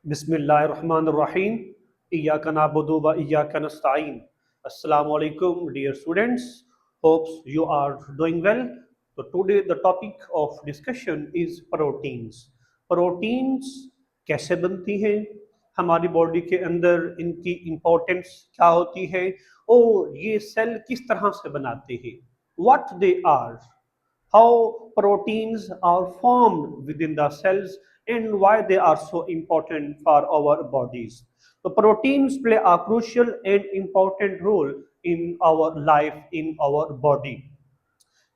बिस्मिल्लाहिर्रहमानिर्रहीम इय्याका नअबुदु व इय्याका नस्तईन। अस्सलाम वालेकुम dear students, hopes you are doing well. So today the topic of discussion is proteins. Proteins कैसे बनती हैं, हमारी बॉडी के अंदर इनकी इम्पोर्टेंस क्या होती है और ये सेल किस तरह से बनाते हैं, what they are, how proteins are formed within the cells and why they are so important for our bodies. So proteins play a crucial and important role in our life, in our body.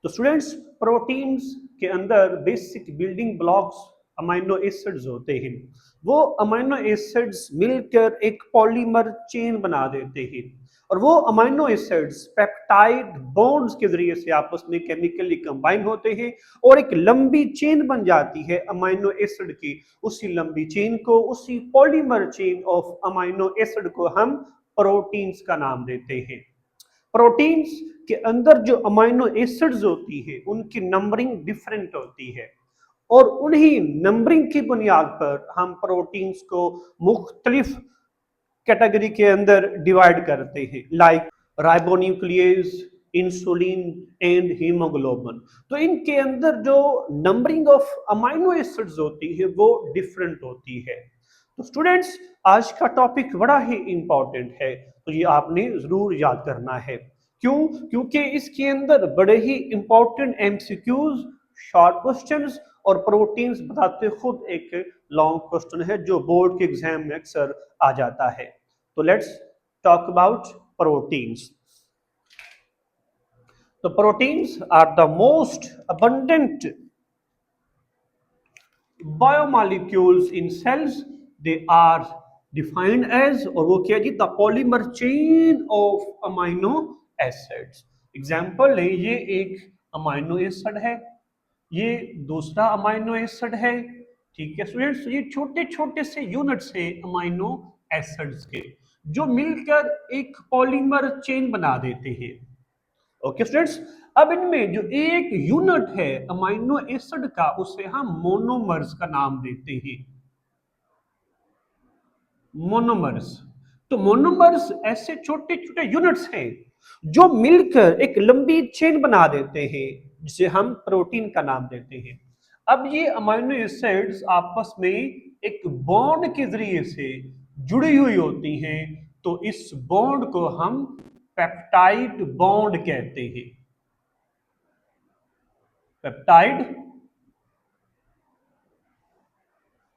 तो students, proteins के अंदर basic building blocks amino acids होते हैं। वो amino acids मिलकर एक polymer chain बना देते हैं और वो अमाइनो एसिड्स पेप्टाइड बॉन्ड्स के जरिए से आपस में केमिकली कंबाइन होते हैं और एक लंबी चेन बन जाती है अमाइनो एसिड की। उसी लंबी चेन को, उसी polymer chain of amino acid को हम प्रोटीन्स का नाम देते हैं। प्रोटीन्स के अंदर जो अमाइनो एसिड्स होती है उनकी नंबरिंग डिफरेंट होती है और उन्हीं नंबरिंग की बुनियाद पर हम प्रोटीन्स को मुख्तलिफ कैटेगरी के अंदर डिवाइड करते हैं, like ribonuclease, insulin and haemoglobin. तो इनके अंदर जो नंबरिंग ऑफ अमाइनो एसिड्स होती है वो डिफरेंट होती है। तो स्टूडेंट्स, आज का टॉपिक बड़ा ही इंपॉर्टेंट है, तो ये आपने जरूर याद करना है। क्यों? क्योंकि इसके अंदर बड़े ही इंपॉर्टेंट एमसीक्यूज, शॉर्ट क्वेश्चंस और प्रोटीन्स बताते खुद एक लॉन्ग क्वेश्चन है जो बोर्ड के एग्जाम में अक्सर आ जाता है। तो लेट्स टॉक अबाउट प्रोटीन्स। तो proteins are the most abundant biomolecules in cells. They are defined as, और वो क्या जी, the polymer chain of amino acids. Example है, ये एक अमाइनो एसिड है, ये दूसरा अमाइनो एसिड है। ठीक है स्टूडेंट्स, ये छोटे छोटे से यूनिट्स है अमाइनो एसिड्स के जो मिलकर एक पॉलीमर चेन बना देते हैं। ओके स्टूडेंट्स, अब इनमें जो एक यूनिट है अमाइनो एसिड का उसे हम मोनोमर्स का नाम देते हैं, मोनोमर्स। तो मोनोमर्स ऐसे छोटे छोटे यूनिट्स हैं जो मिलकर एक लंबी चेन बना देते हैं जिसे हम प्रोटीन का नाम देते हैं। अब ये अमाइनो एसिड्स आपस में एक बॉन्ड के जरिए से जुड़ी हुई होती हैं, तो इस बॉन्ड को हम पेप्टाइड बॉन्ड कहते हैं, पेप्टाइड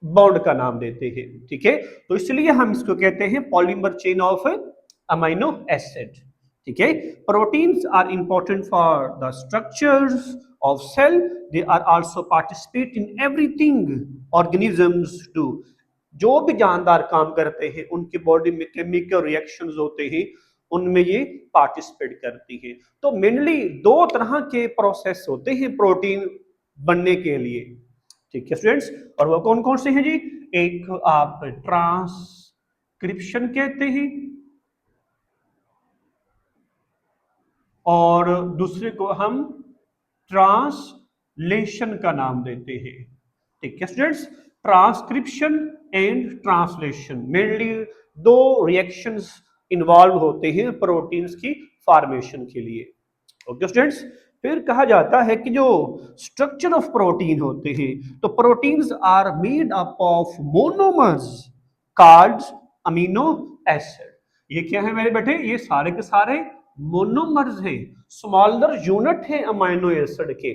बॉन्ड का नाम देते हैं। ठीक है, तो इसलिए हम इसको कहते हैं polymer chain of amino acid. ठीक है, proteins are important for the structures of cell, they are also participate in everything organisms do. जो भी जानदार काम करते हैं उनकी बॉडी में केमिकल रिएक्शंस होते हैं, उनमें ये पार्टिसिपेट करती है। तो मेनली दो तरह के प्रोसेस होते हैं प्रोटीन बनने के लिए। ठीक है स्टूडेंट्स, और वो कौन कौन से हैं जी? एक आप ट्रांसक्रिप्शन कहते हैं और दूसरे को हम ट्रांसलेशन का नाम देते हैं। ठीक है students, transcription and translation mainly दो रिएक्शंस इन्वॉल्व होते हैं प्रोटीन्स की फॉर्मेशन के लिए। ओके स्टूडेंट्स, फिर कहा जाता है कि जो स्ट्रक्चर ऑफ प्रोटीन होते हैं, तो proteins are made up of monomers called amino acid. ये क्या है मेरे बेटे? ये सारे के सारे मोनोमर्स हैं, स्मॉलर यूनिट है अमाइनो एसिड के।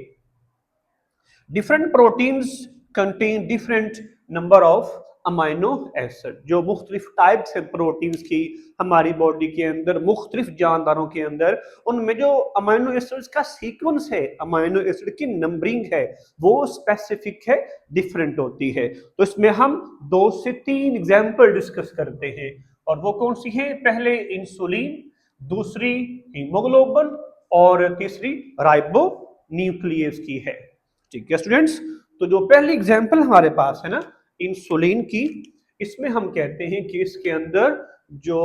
Different proteins contain different number of amino acid. जो मुख्तलिफ टाइप्स है प्रोटीन्स की हमारी बॉडी के अंदर, मुख्तलिफ जानदारों के अंदर, उनमें जो अमाइनो एसिड्स का सीक्वेंस है, अमाइनो एसिड की नंबरिंग है, वो स्पेसिफिक है, डिफरेंट होती है। तो इसमें हम 2 से 3 एग्जाम्पल डिस्कस करते हैं, और वो कौन सी है? पहले इंसुलिन, दूसरी हीमोग्लोबिन और तीसरी राइबो न्यूक्लियस की है। ठीक है स्टूडेंट्स, तो जो पहली एग्जांपल हमारे पास है ना इंसुलिन की, इसमें हम कहते हैं कि इसके अंदर जो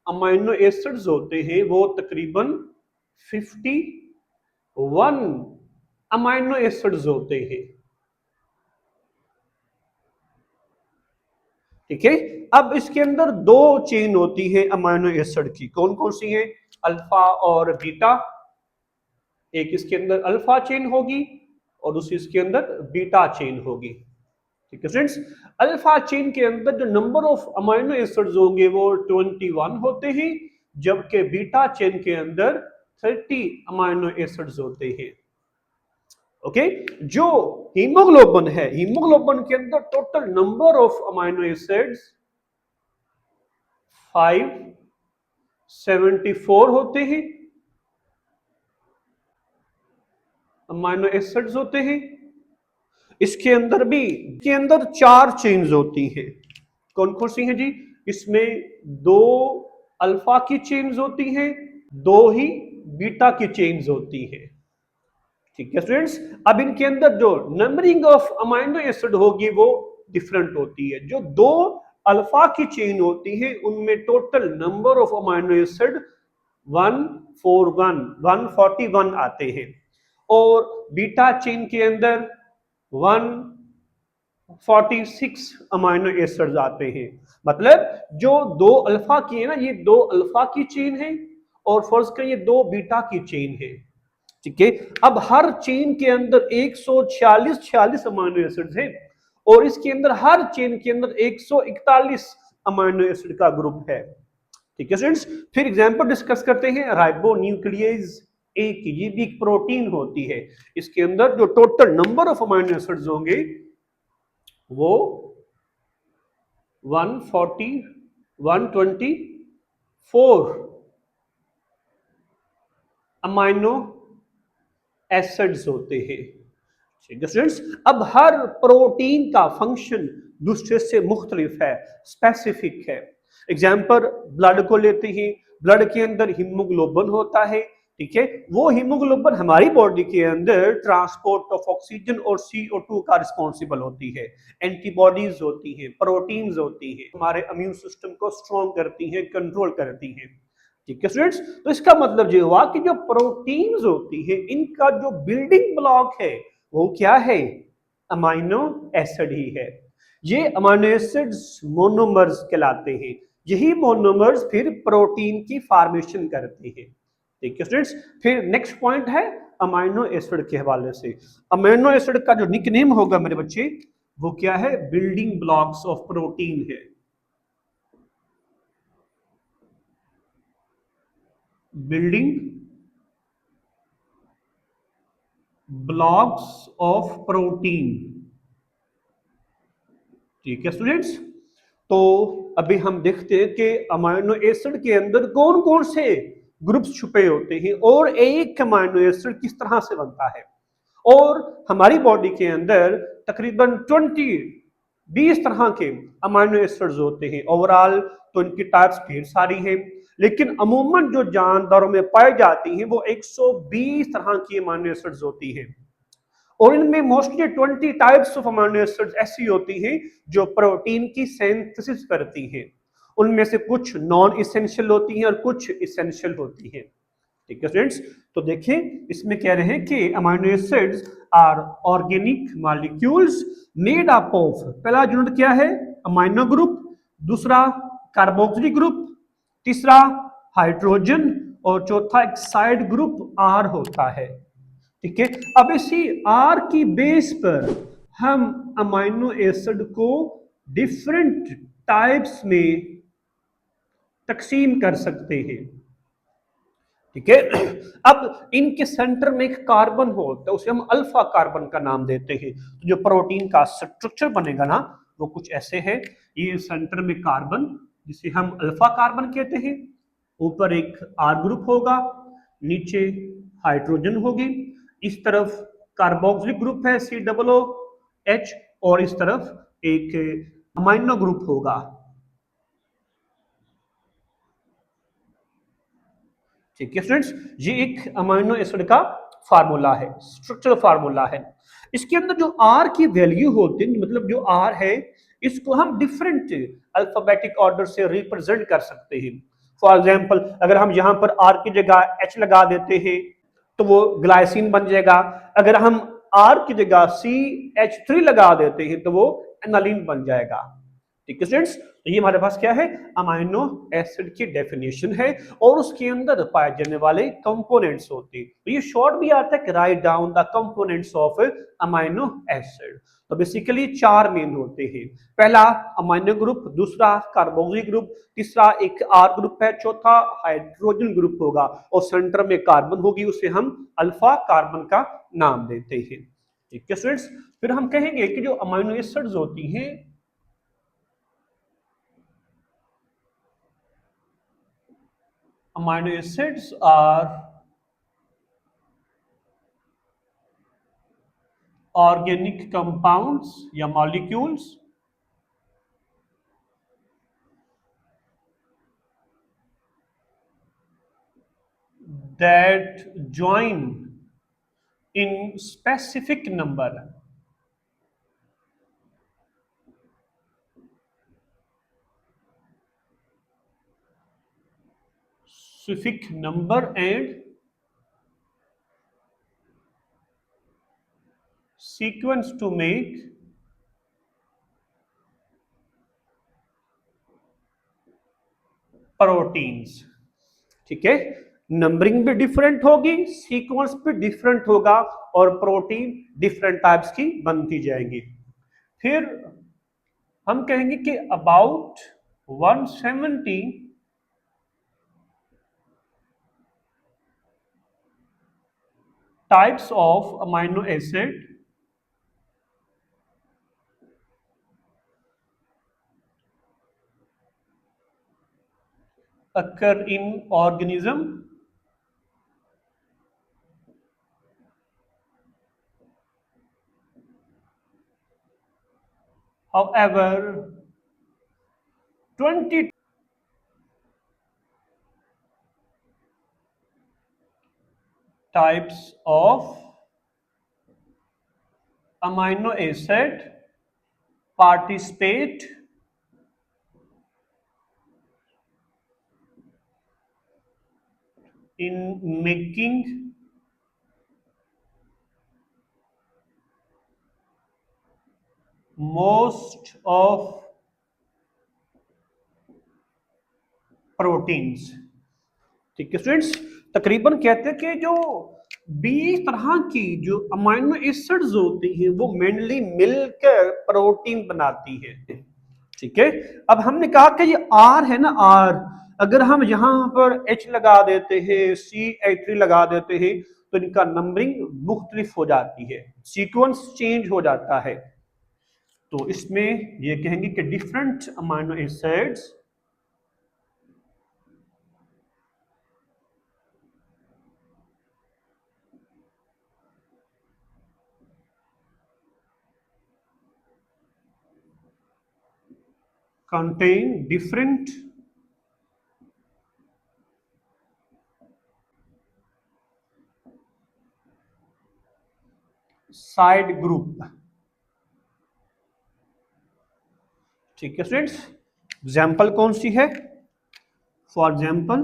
अमाइनो एसिड्स होते हैं वो तकरीबन 51 अमाइनो एसिड्स होते हैं। ठीक है। अब इसके अंदर दो चेन होती है अमाइनो एसिड की, कौन कौन सी है? अल्फा और बीटा। एक इसके अंदर अल्फा चेन होगी और दूसरी इसके अंदर बीटा चेन होगी। ठीक है स्टूडेंट्स, अल्फा चेन के अंदर जो नंबर ऑफ अमाइनो एसिड्स होंगे वो 21 होते हैं, जबकि बीटा चेन के अंदर 30 अमाइनो एसिड्स होते हैं। ओके, जो हीमोग्लोबिन है, हीमोग्लोबिन के अंदर total number of amino acids 574 होते हैं, अमाइनो एसिड्स होते हैं। इसके अंदर भी के अंदर 4 चेन्स होती हैं, कौन कौन सी हैं जी? इसमें 2 अल्फा की चेन्स होती हैं, 2 ही बीटा की चेन्स होती हैं। ठीक है स्टूडेंट्स, अब इनके अंदर जो नंबरिंग ऑफ अमाइनो एसिड होगी वो डिफरेंट होती है। जो 2 अल्फा की चेन होती है उनमें total number of amino acid 141 आते हैं, और बीटा चेन के अंदर 146 अमाइनो एसिड्स आते हैं। मतलब जो 2 अल्फा की है ना, ये 2 अल्फा की चेन है और फर्ज करिए ये 2 बीटा की चेन है। ठीक है, अब हर चेन के अंदर 146 अमाइनो एसिड्स है और इसके अंदर हर चेन के अंदर 141 अमाइनो एसिड का ग्रुप है। ठीक है स्टूडेंट्स, फिर एग्जांपल डिस्कस करते हैं। राइबोन्यूक्लियेज ए की, ये भी एक प्रोटीन होती है, इसके अंदर जो total number of amino acids होंगे वो 124 अमाइनो एसिड्स होते हैं। ठीक है स्टूडेंट्स, अब हर प्रोटीन का फंक्शन दूसरे से मुख्तलिफ है, स्पेसिफिक है। एग्जाम्पल ब्लड को लेते हैं, ब्लड के अंदर हीमोग्लोबिन होता है। ठीक है, वो हीमोग्लोबिन हमारी बॉडी के अंदर ट्रांसपोर्ट ऑफ ऑक्सीजन और CO2 का रिस्पॉन्सिबल होती है। एंटीबॉडीज होती हैं, प्रोटीन्स होती हैं, हमारे इम्यून सिस्टम को स्ट्रॉन्ग करती हैं, कंट्रोल करती हैं। ठीक है स्टूडेंट्स, तो इसका मतलब ये हुआ कि जो प्रोटीन्स होती है इनका जो बिल्डिंग ब्लॉक है वो क्या है? अमाइनो एसिड ही है। ये अमाइनो एसिड्स मोनोमर्स कहलाते हैं, यही मोनोमर्स फिर प्रोटीन की फॉर्मेशन करते हैं। ठीक है स्टूडेंट्स, फिर नेक्स्ट पॉइंट है अमाइनो एसिड के हवाले से। अमाइनो एसिड का जो निकनेम होगा मेरे बच्चे वो क्या है? बिल्डिंग ब्लॉक्स ऑफ प्रोटीन है। Building blocks of protein. ठीक है स्टूडेंट्स, तो अभी हम देखते हैं कि अमाइनो एसिड के अंदर कौन कौन से ग्रुप्स छुपे होते हैं और एक अमाइनो एसिड किस तरह से बनता है। और हमारी बॉडी के अंदर तकरीबन 20 तरह के अमाइनो एसिड्स होते हैं। ओवरऑल तो इनकी टाइप्स ढेर सारी हैं, लेकिन अमूमन जो जानदारों में पाई जाती हैं वो 120 तरह की अमाइनो एसिड्स होती हैं। और इनमें mostly 20 types of amino acids ऐसी होती हैं जो प्रोटीन की सिंथेसिस करती हैं। उनमें से कुछ नॉन इसेंशियल होती हैं और कुछ इसेंशियल होती हैं। ठीक है स्टूडेंट्स, तो देखिए इसमें कह रहे हैं कि amino acids are organic molecules made up of, पहला यूनिट क्या है? अमाइनो ग्रुप, दूसरा कार्बोक्सिलिक ग्रुप, तीसरा हाइड्रोजन और चौथा एक साइड ग्रुप आर होता है। ठीक है, अब इसी आर की बेस पर हम अमाइनो एसिड को डिफरेंट टाइप्स में तकसीम कर सकते हैं। ठीक है, अब इनके सेंटर में एक कार्बन हो तो उसे हम अल्फा कार्बन का नाम देते हैं। तो जो प्रोटीन का स्ट्रक्चर बनेगा ना वो कुछ ऐसे है। ये सेंटर में कार्बन जिसे हम अल्फा कार्बन कहते हैं, ऊपर एक आर ग्रुप होगा, नीचे हाइड्रोजन होगी, इस तरफ कार्बोक्सिलिक ग्रुप है COOH, और इस तरफ एक अमाइनो ग्रुप होगा। ठीक है स्टूडेंट्स, ये एक अमाइनो एसिड का फार्मूला है, स्ट्रक्चरल फार्मूला है। इसके अंदर जो आर की वैल्यू होती है, मतलब जो आर है इसको हम डिफरेंट अल्फाबेटिक ऑर्डर से रिप्रेजेंट कर सकते हैं। फॉर एग्जांपल अगर हम यहाँ पर आर की जगह H लगा देते हैं तो वो ग्लाइसिन बन जाएगा। अगर हम आर की जगह CH3 लगा देते हैं तो वो एनालिन बन जाएगा। ठीक है स्टूडेंट्स, तो ये हमारे पास क्या है, अमाइनो एसिड की डेफिनेशन है और उसके अंदर पाए जाने वाले कंपोनेंट्स होते हैं। तो ये शॉर्ट भी आता है कि write down the components of amino acid. तो बेसिकली चार मेन होते हैं, पहला अमाइनो ग्रुप, दूसरा कार्बोक्सिल ग्रुप, तीसरा एक आर ग्रुप है, चौथा हाइड्रोजन ग्रुप होगा और सेंटर में कार्बन होगी, उसे हम अल्फा कार्बन का नाम देते हैं। ठीक है स्टूडेंट्स, फिर हम कहेंगे कि जो अमाइनो एसिड्स होती हैं, amino acids are organic compounds या molecules that join in specific number and sequence to make proteins. ठीक है, नंबरिंग भी डिफरेंट होगी, सीक्वेंस भी डिफरेंट होगा और प्रोटीन डिफरेंट टाइप्स की बनती जाएगी। फिर हम कहेंगे कि about 170 types of amino acid occur in organism. However, 20 types of amino acid participate in making most of proteins। ठीक है स्टूडेंट्स, तकरीबन कहते हैं कि जो 20 तरह की जो अमाइनो एसिड्स होती हैं वो मेनली मिलकर प्रोटीन बनाती है। ठीक है, अब हमने कहा कि ये आर है ना, आर अगर हम यहां पर एच लगा देते हैं, CH3 लगा देते हैं, तो इनका नंबरिंग मुख्तलिफ हो जाती है, सीक्वेंस चेंज हो जाता है। तो इसमें ये कहेंगे कि different amino acids contain different side group. ठीक है स्टूडेंट्स, एग्जाम्पल कौन सी है, for example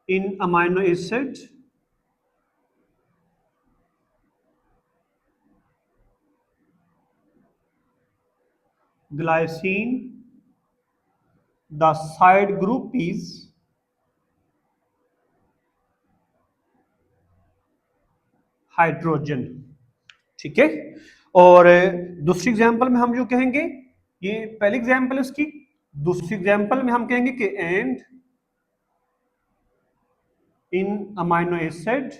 in amino acid glycine, the side group is hydrogen. ठीक है, और दूसरी एग्जांपल में हम जो कहेंगे, ये पहली एग्जांपल इसकी, दूसरी एग्जांपल में हम कहेंगे कि and in amino acid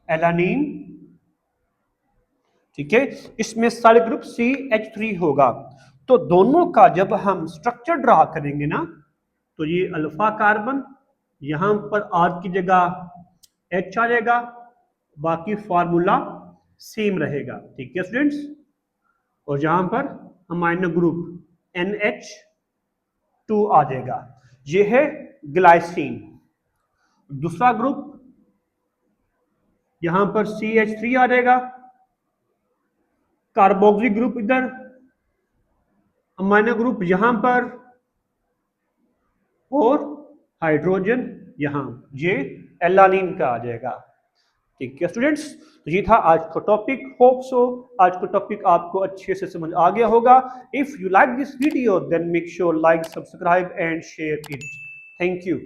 alanine. ठीक है, इसमें साइड ग्रुप CH3 होगा। तो दोनों का जब हम स्ट्रक्चर ड्रा करेंगे ना, तो ये अल्फा कार्बन, यहां पर आर की जगह H आ जाएगा, बाकी फार्मूला सेम रहेगा। ठीक है स्टूडेंट्स, और यहां पर अमाइनो ग्रुप NH2 आ जाएगा, ये है ग्लाइसिन। दूसरा ग्रुप यहां पर CH3 आ जाएगा, कार्बोक्सिल ग्रुप इधर, अमाइनो ग्रुप यहां पर और हाइड्रोजन यहाँ ये एलानिन का आ जाएगा। ठीक है स्टूडेंट्स, तो ये था आज का टॉपिक। होप सो आज का टॉपिक आपको अच्छे से समझ आ गया होगा। If you like this video then make sure like, subscribe and share it. Thank you.